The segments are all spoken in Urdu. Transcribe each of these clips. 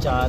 4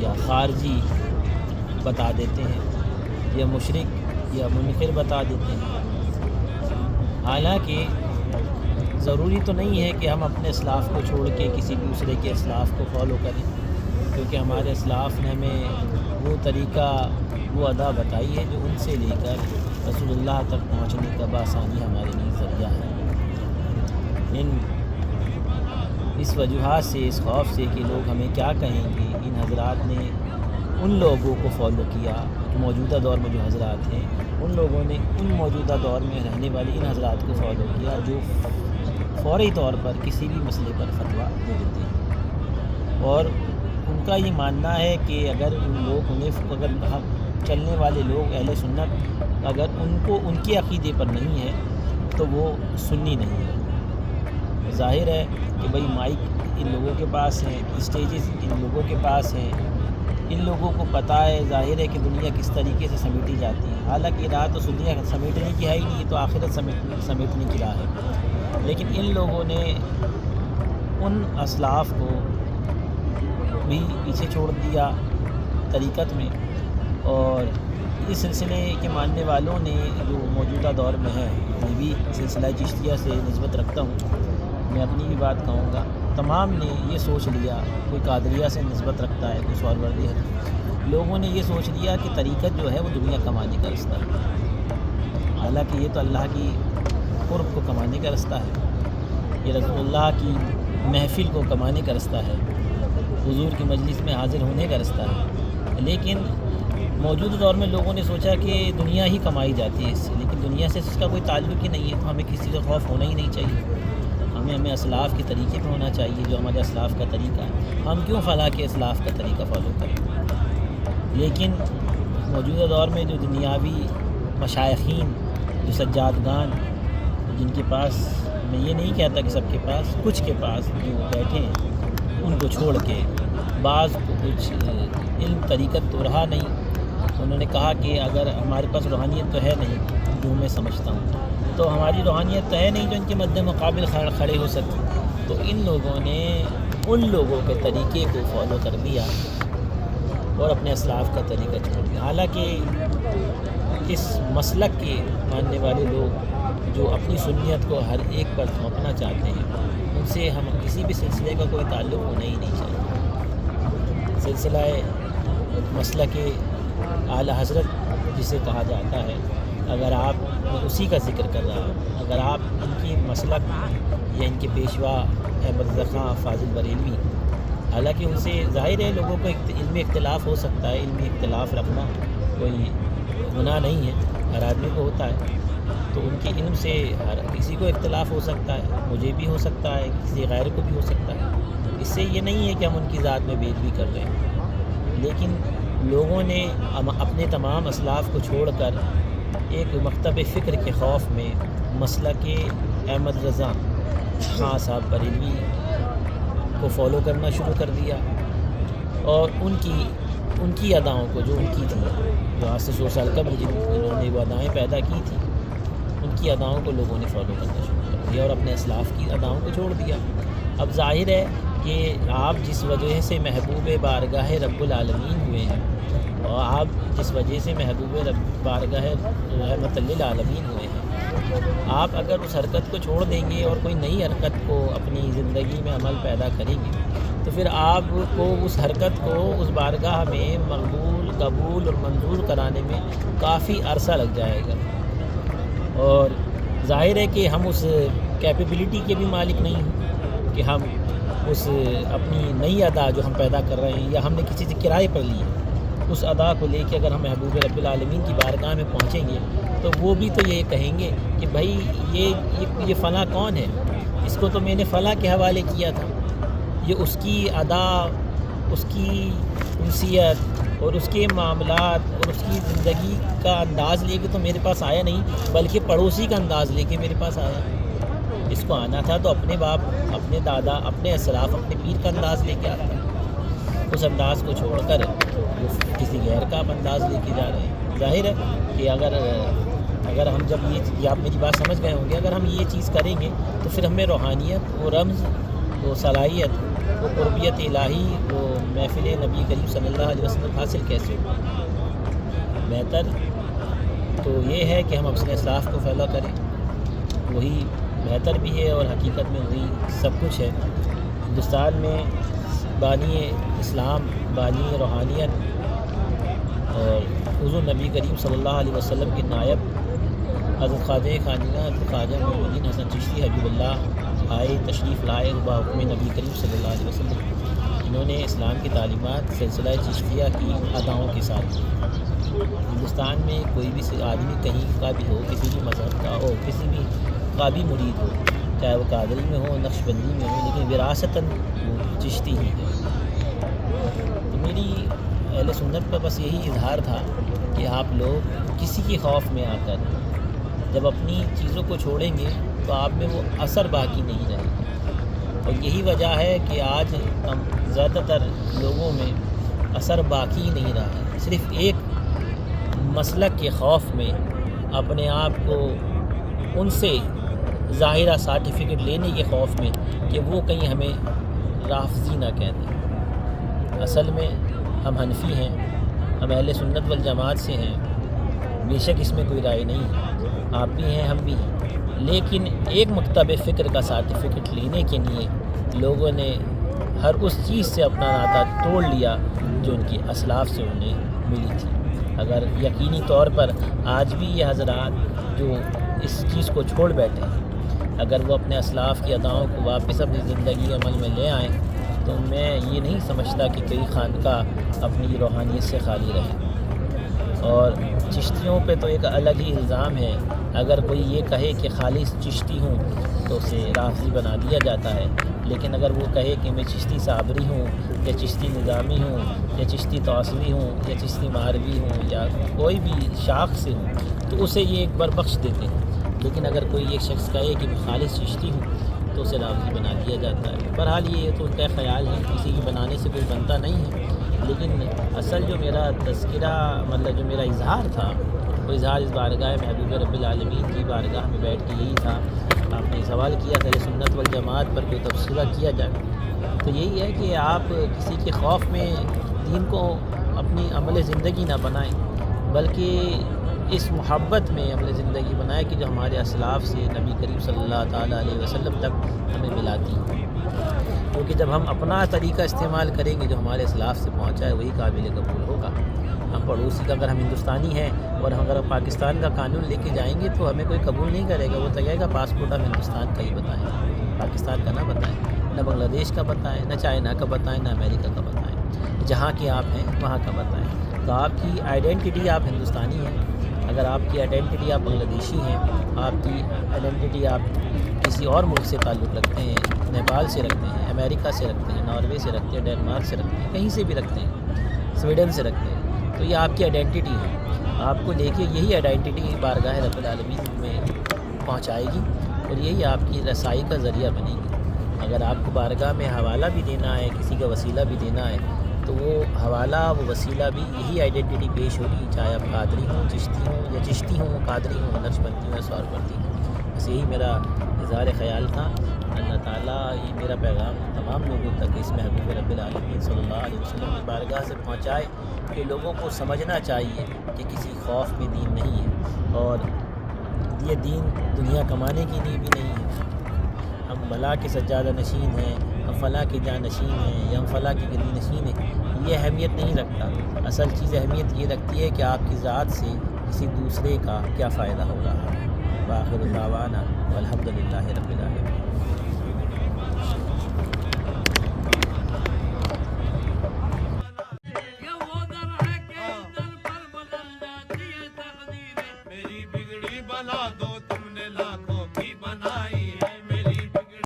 یا خارجی بتا دیتے ہیں یا مشرک یا منکر بتا دیتے ہیں۔ حالانکہ ضروری تو نہیں ہے کہ ہم اپنے اسلاف کو چھوڑ کے کسی دوسرے کے اسلاف کو فالو کریں، کیونکہ ہمارے اسلاف نے ہمیں وہ طریقہ وہ ادا بتائی ہے جو ان سے لے کر رسول اللہ تک پہنچنے کا بآسانی ہمارے لیے ذریعہ ہے۔ اس وجوہات سے، اس خوف سے کہ لوگ ہمیں کیا کہیں گے، ان حضرات نے ان لوگوں کو فالو کیا موجودہ دور میں جو حضرات ہیں، ان لوگوں نے ان موجودہ دور میں رہنے والے ان حضرات کو فالو کیا جو فوری طور پر کسی بھی مسئلے پر فتویٰ دے دیتے ہیں، اور ان کا یہ ماننا ہے کہ اگر ہم چلنے والے لوگ اہل سنت اگر ان کو ان کے عقیدے پر نہیں ہے تو وہ سنی نہیں ہے۔ ظاہر ہے کہ بھئی مائک ان لوگوں کے پاس ہیں، اسٹیجز ان لوگوں کے پاس ہیں، ان لوگوں کو پتہ ہے ظاہر ہے کہ دنیا کس طریقے سے سمیٹی جاتی ہے۔ حالانکہ راہ تو دنیا سمیٹنے کی ہے ہی نہیں، یہ تو آخرت سمیٹنے کی راہ ہے، لیکن ان لوگوں نے ان اسلاف کو بھی پیچھے چھوڑ دیا طریقت میں، اور اس سلسلے کے ماننے والوں نے جو موجودہ دور میں ہے، میں بھی سلسلہ چشتیہ سے نسبت رکھتا ہوں، میں اپنی بھی بات کہوں گا، تمام نے یہ سوچ لیا، کوئی قادریہ سے نسبت رکھتا ہے، کوئی سہروردی ہے، لوگوں نے یہ سوچ لیا کہ طریقت جو ہے وہ دنیا کمانے کا رستہ ہے، حالانکہ یہ تو اللہ کی قرب کو کمانے کا رستہ ہے، یہ رسول اللہ کی محفل کو کمانے کا رستہ ہے، حضور کی مجلس میں حاضر ہونے کا رستہ ہے۔ لیکن موجودہ دور میں لوگوں نے سوچا کہ دنیا ہی کمائی جاتی ہے اس سے، لیکن دنیا سے اس کا کوئی تعلق ہی نہیں ہے، تو ہمیں کسی کا خوف ہونا ہی نہیں چاہیے، ہمیں اسلاف کے طریقے پہ ہونا چاہیے جو ہمارے اسلاف کا طریقہ ہے، ہم کیوں فلاح کے اسلاف کا طریقہ فالو کریں۔ لیکن موجودہ دور میں جو دنیاوی مشائخین، جو سجادگان، جن کے پاس، میں یہ نہیں کہتا کہ سب کے پاس، کچھ کے پاس جو بیٹھے ہیں ان کو چھوڑ کے بعض کو کچھ علم طریقت تو رہا نہیں، انہوں نے کہا کہ اگر ہمارے پاس روحانیت تو ہے نہیں جو میں سمجھتا ہوں، تو ہماری روحانیت تو ہے نہیں جو ان کے مد مقابل کھڑے ہو سکتے، تو ان لوگوں نے ان لوگوں کے طریقے کو فالو کر دیا اور اپنے اسلاف کا طریقہ چھوڑ دیا۔ حالانکہ اس مسلک کے ماننے والے لوگ جو اپنی سنیت کو ہر ایک پر تھوپنا چاہتے ہیں، ان سے ہم کسی بھی سلسلے کا کوئی تعلق ہونا ہی نہیں چاہیے۔ سلسلہ مسلک اعلیٰ حضرت جسے کہا جاتا ہے، اگر آپ، میں اسی کا ذکر کر رہا ہوں، اگر آپ ان کی مسلک یا ان کے پیشوا احمد رضا خان فاضل بریلوی، حالانکہ ان سے ظاہر ہے لوگوں کو علمی اختلاف ہو سکتا ہے، علمی اختلاف رکھنا کوئی گناہ نہیں ہے، ہر آدمی کو ہوتا ہے، تو ان کے علم سے ہر کسی کو اختلاف ہو سکتا ہے، مجھے بھی ہو سکتا ہے، کسی غیر کو بھی ہو سکتا ہے، اس سے یہ نہیں ہے کہ ہم ان کی ذات میں بید بھی کر رہے ہیں، لیکن لوگوں نے اپنے تمام اسلاف کو چھوڑ کر ایک مکتب فکر کے خوف میں مسلک احمد رضا خان صاحب بریلوی کو فالو کرنا شروع کر دیا، اور ان کی اداؤں کو جو ان کی تھی، جو آج سے 100 سال قبل جنہوں نے وہ ادائیں پیدا کی تھیں، ان کی اداؤں کو لوگوں نے فالو کرنا شروع کر دیا اور اپنے اسلاف کی اداؤں کو چھوڑ دیا۔ اب ظاہر ہے کہ آپ جس وجہ سے محبوب بارگاہ رب العالمین ہوئے ہیں، اور آپ جس وجہ سے محبوب بارگاہ رحمت للعالمین ہوئے ہیں، آپ اگر اس حرکت کو چھوڑ دیں گے اور کوئی نئی حرکت کو اپنی زندگی میں عمل پیدا کریں گے، تو پھر آپ کو اس حرکت کو اس بارگاہ میں مقبول، قبول اور منظور کرانے میں کافی عرصہ لگ جائے گا، اور ظاہر ہے کہ ہم اس کیپیبلٹی کے بھی مالک نہیں ہیں کہ ہم اس اپنی نئی ادا جو ہم پیدا کر رہے ہیں یا ہم نے کسی سے کرائے پر لی ہے، اس ادا کو لے کے اگر ہم محبوب رب العالمین کی بارگاہ میں پہنچیں گے تو وہ بھی تو یہ کہیں گے کہ بھائی یہ فلاں کون ہے، اس کو تو میں نے فلاں کے حوالے کیا تھا، یہ اس کی ادا، اس کی انسیت اور اس کے معاملات اور اس کی زندگی کا انداز لے کے تو میرے پاس آیا نہیں، بلکہ پڑوسی کا انداز لے کے میرے پاس آیا۔ اس کو آنا تھا تو اپنے باپ، اپنے دادا، اپنے اسلاف، اپنے پیر کا انداز لے کے آتا، اس انداز کو چھوڑ کر وہ کسی غیر کا انداز لے کے جا رہے ہیں۔ ظاہر ہے کہ اگر ہم جب یہ آپ میری بات سمجھ گئے ہوں گے، اگر ہم یہ چیز کریں گے تو پھر ہمیں روحانیت، وہ رمز، وہ صلاحیت وہ قربیت الہی وہ محفل نبی کریم صلی اللہ علیہ وسلم حاصل کیسے ہو؟ بہتر تو یہ ہے کہ ہم اپنے اسلاف کو فالو کریں، وہی بہتر بھی ہے اور حقیقت میں وہی سب کچھ ہے۔ ہندوستان میں بانی اسلام، بانی روحانیت اور حضور نبی کریم صلی اللہ علیہ وسلم کے نائب حضرت خواجہ خانیہ حضرت خواجہ معین الدین حسن چشتی حبیب اللہ آئے، تشریف لائے بحکم نبی کریم صلی اللہ علیہ وسلم۔ انہوں نے اسلام کی تعلیمات سلسلہ چشتیہ کی اداؤں کے ساتھ ہندوستان میں کوئی بھی آدمی کہیں کا بھی ہو، کسی بھی مذہب کا ہو، کسی بھی کا بھی مرید ہو، چاہے وہ قادری میں ہو، نقش بندی میں ہو، لیکن وراثتاً وہ چشتی ہی ہے۔ تو میری اہل سنت پر بس یہی اظہار تھا کہ آپ لوگ کسی کے خوف میں آ کر جب اپنی چیزوں کو چھوڑیں گے تو آپ میں وہ اثر باقی نہیں رہے گا، اور یہی وجہ ہے کہ آج ہم زیادہ تر لوگوں میں اثر باقی ہی نہیں رہا ہے، صرف ایک مسلک کے خوف میں اپنے آپ کو ان سے ظاہرہ سرٹیفکیٹ لینے کے خوف میں کہ وہ کہیں ہمیں رافضی نہ کہہ دیں۔ اصل میں ہم حنفی ہیں، ہم اہل سنت والجماعت سے ہیں، بے شک اس میں کوئی رائے نہیں ہے، آپ بھی ہیں ہم بھی ہیں، لیکن ایک مکتب فکر کا سرٹیفکیٹ لینے کے لیے لوگوں نے ہر اس چیز سے اپنا ناطہ توڑ لیا جو ان کی اسلاف سے انہیں ملی تھی۔ اگر یقینی طور پر آج بھی یہ حضرات جو اس چیز کو چھوڑ بیٹھے ہیں، اگر وہ اپنے اسلاف کی اداؤں کو واپس اپنی زندگی عمل میں لے آئیں تو میں یہ نہیں سمجھتا کہ کوئی خانقاہ اپنی روحانیت سے خالی رہے۔ اور چشتیوں پہ تو ایک الگ ہی الزام ہے، اگر کوئی یہ کہے کہ خالص چشتی ہوں تو اسے رافضی بنا دیا جاتا ہے، لیکن اگر وہ کہے کہ میں چشتی صابری ہوں یا چشتی نظامی ہوں یا چشتی توسوی ہوں یا چشتی ماروی ہوں یا کوئی بھی شاخ سے ہوں تو اسے یہ ایک بار بخش دیتے ہیں، لیکن اگر کوئی ایک شخص کہے کہ میں خالص چشتی ہوں تو اسے رافضی بنا دیا جاتا ہے۔ بہرحال یہ تو ان کا خیال ہے، کسی کی بنانے سے کوئی بنتا نہیں ہے، لیکن اصل جو میرا تذکرہ مطلب جو میرا اظہار تھا وہ اظہار اس بارگاہ محبوب رب العالمین کی بارگاہ میں بیٹھ کے یہی تھا۔ آپ نے سوال کیا تھا سنت والجماعت پر کوئی تبصرہ کیا جائے، تو یہی ہے کہ آپ کسی کے خوف میں دین کو اپنی عمل زندگی نہ بنائیں، بلکہ اس محبت میں عمل زندگی بنائیں کہ جو ہمارے اسلاف سے نبی کریم صلی اللہ تعالیٰ علیہ وسلم تک ہمیں ملاتی ہے، کیونکہ جب ہم اپنا طریقہ استعمال کریں گے جو ہمارے اسلاف سے پہنچا ہے وہی قابل قبول ہوگا۔ ہم پڑوسی کا اگر ہم ہندوستانی ہیں اور ہم اگر پاکستان کا قانون لے کے جائیں گے تو ہمیں کوئی قبول نہیں کرے گا، وہ تو کہے گا پاسپورٹ ہم ہندوستان کا ہی بتائیں، پاکستان کا نہ بتائیں، نہ بنگلہ دیش کا بتائیں، نہ چائنا کا بتائیں، نہ امریکہ کا بتائیں، جہاں کے آپ ہیں وہاں کا بتائیں۔ تو آپ کی آئیڈینٹی آپ ہندوستانی ہیں، اگر آپ کی آئیڈینٹی آپ بنگلہ دیشی ہیں، آپ کی آئیڈینٹی آپ کسی اور ملک سے تعلق رکھتے ہیں، نیپال سے رکھتے ہیں، امریکہ سے رکھتے ہیں، ناروے سے رکھتے ہیں، ڈینمارک سے رکھتے ہیں، کہیں سے بھی رکھتے ہیں، سویڈن سے رکھتے ہیں، تو یہ آپ کی آئیڈینٹی ہے۔ آپ کو لے کے یہی آئیڈینٹی بارگاہ رب العالمین میں پہنچائے گی اور یہی آپ کی رسائی کا ذریعہ بنے گی۔ اگر آپ کو بارگاہ میں حوالہ بھی دینا ہے، کسی کا وسیلہ بھی دینا ہے، تو وہ حوالہ وہ وسیلہ بھی یہی آئیڈینٹی پیش ہوگی، چاہے آپ قادری ہوں، چشتی ہوں یا چشتی ہوں، قادری ہوں، نقشبندی ہوں یا سہروردی ہوں۔ بس یہی میرا اظہار خیال تھا۔ اللہ تعالیٰ یہ میرا پیغام تمام لوگوں تک اس محبوب رب العالمین صلی اللہ علیہ وسلم کی بارگاہ سے پہنچائے کہ لوگوں کو سمجھنا چاہیے کہ کسی خوف میں دین نہیں ہے، اور یہ دین دنیا کمانے کے لیے بھی نہیں ہے۔ ہم بلا کے سجادہ نشین ہیں، ہم فلاں کے جاں نشین ہیں یا ہم فلاں کے گدی نشین ہیں، یہ اہمیت نہیں رکھتا۔ اصل چیز اہمیت یہ رکھتی ہے کہ آپ کی ذات سے کسی دوسرے کا کیا فائدہ ہو رہا ہے۔ وآخر دعوانا والحمدللہ رب العالمین۔ یہ وہ در ہے کہ در پر بدل جاتی ہے تقدیریں، میری بگڑی بنا دو